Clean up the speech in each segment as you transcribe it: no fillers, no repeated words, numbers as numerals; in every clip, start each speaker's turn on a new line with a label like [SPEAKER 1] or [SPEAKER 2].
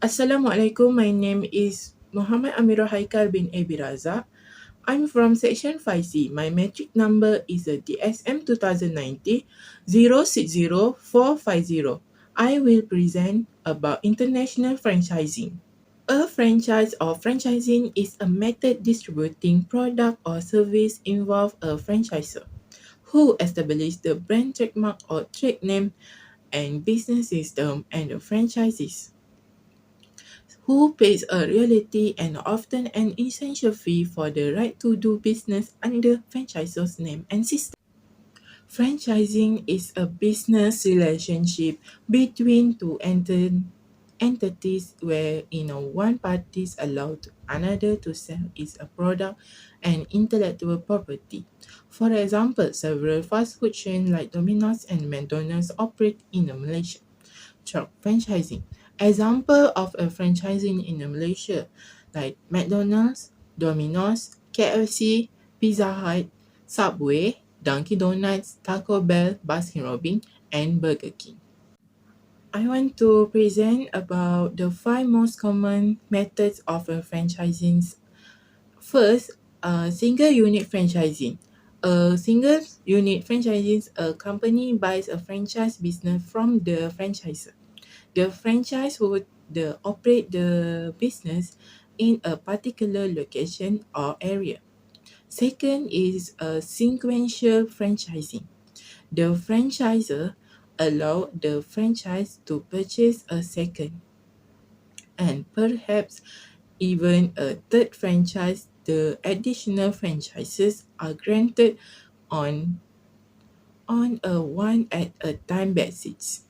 [SPEAKER 1] Assalamualaikum. My name is Muhammad Amirul Haikal bin Abi Razak. I'm from Section 5C. My metric number is a DSM 2019 060450. I will present about international franchising. A franchise or franchising is a method distributing product or service involve a franchisor who establish the brand trademark or trade name and business system and the franchises who pays a royalty and often an essential fee for the right to do business under franchisor's name and system. Franchising is a business relationship between entities where one party is allowed another to sell its a product and intellectual property. For example, several fast food chains like Domino's and McDonald's operate in Malaysia. Truck franchising. Example of a franchising in Malaysia like McDonald's, Domino's, KFC, Pizza Hut, Subway, Dunkin' Donuts, Taco Bell, Baskin Robbins, and Burger King. I want to present about the five most common methods of a franchising. First, single unit franchising. A single unit franchising, a company buys a franchise business from the franchisor. The franchise would operate the business in a particular location or area. Second is a sequential franchising. The franchisor allow the franchise to purchase a second and perhaps even a third franchise. The additional franchises are granted on a one at a time basis.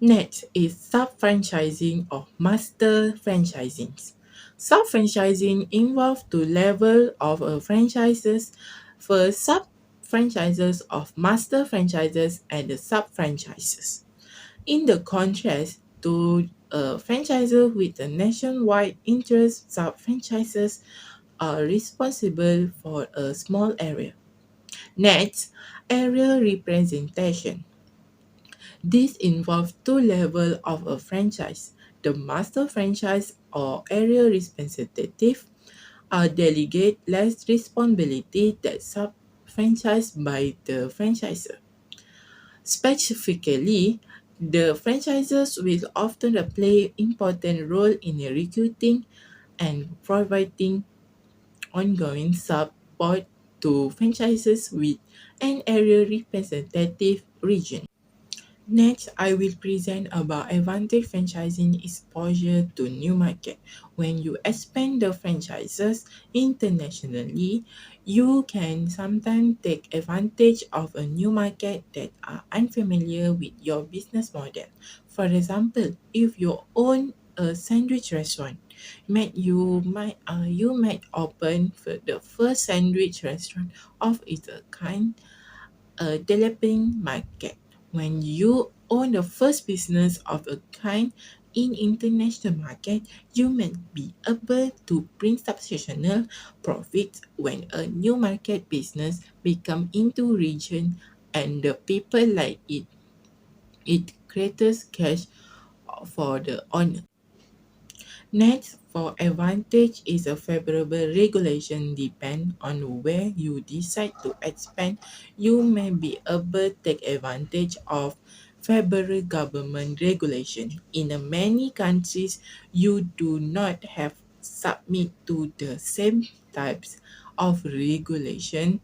[SPEAKER 1] Next is sub-franchising or master franchising. Sub-franchising involves two levels of franchises. First, sub-franchises of master franchises and the sub-franchises. In the contrast to a franchisor with a nationwide interest, sub-franchises are responsible for a small area. Next, area representation. This involves two levels of a franchise. The master franchise or area representative delegate less responsibility than sub-franchise by the franchisor. Specifically, the franchises will often play important role in recruiting and providing ongoing support to franchises with an area representative region. Next, I will present about advantage franchising exposure to new market. When you expand the franchises internationally, you can sometimes take advantage of a new market that are unfamiliar with your business model. For example, if you own a sandwich restaurant, you might open for the first sandwich restaurant of its kind a developing market. When you own the first business of a kind in international market, you may be able to bring substantial profits when a new market business become into region and the people like it. It creates cash for the owner. Next, for advantage is a favorable regulation depend on where you decide to expand. You may be able to take advantage of federal government regulation. In many countries, you do not have submit to the same types of regulation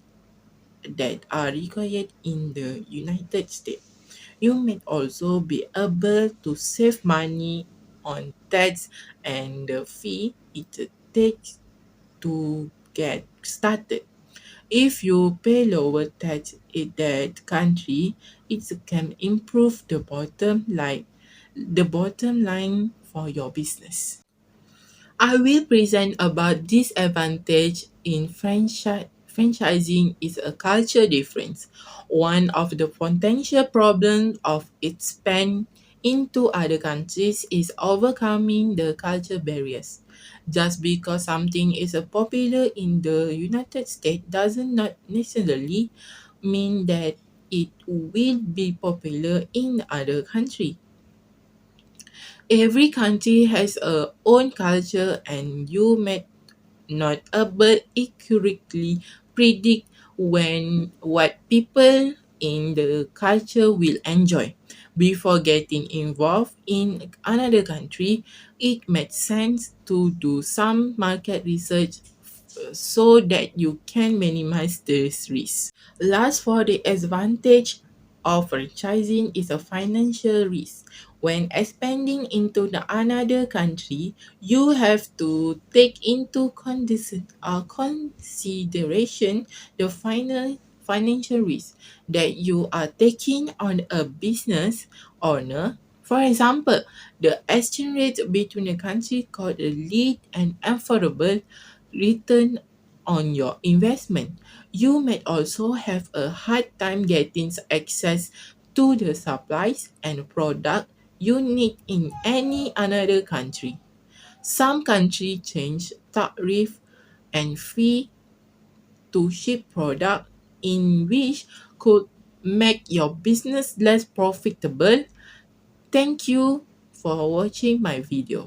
[SPEAKER 1] that are required in the United States. You may also be able to save money on tax and the fee it takes to get started. If you pay lower tax in that country, it can improve the bottom line for your business. I will present about disadvantage in franchising is a culture difference. One of the potential problems of expand into other countries is overcoming the culture barriers. Just because something is popular in the United States doesn't not necessarily mean that it will be popular in other country. Every country has a own culture, and you may not able accurately predict when what people in the culture will enjoy. Before getting involved in another country, it makes sense to do some market research so that you can minimize this risk. Last, for the advantage of franchising is a financial risk. When expanding into the another country, you have to take into consideration the final financial risk that you are taking on a business owner. For example, the exchange rate between a country could lead an unfavorable return on your investment. You may also have a hard time getting access to the supplies and product you need in any another country. Some countries change tariff and fee to ship product in which could make your business less profitable. Thank you for watching my video.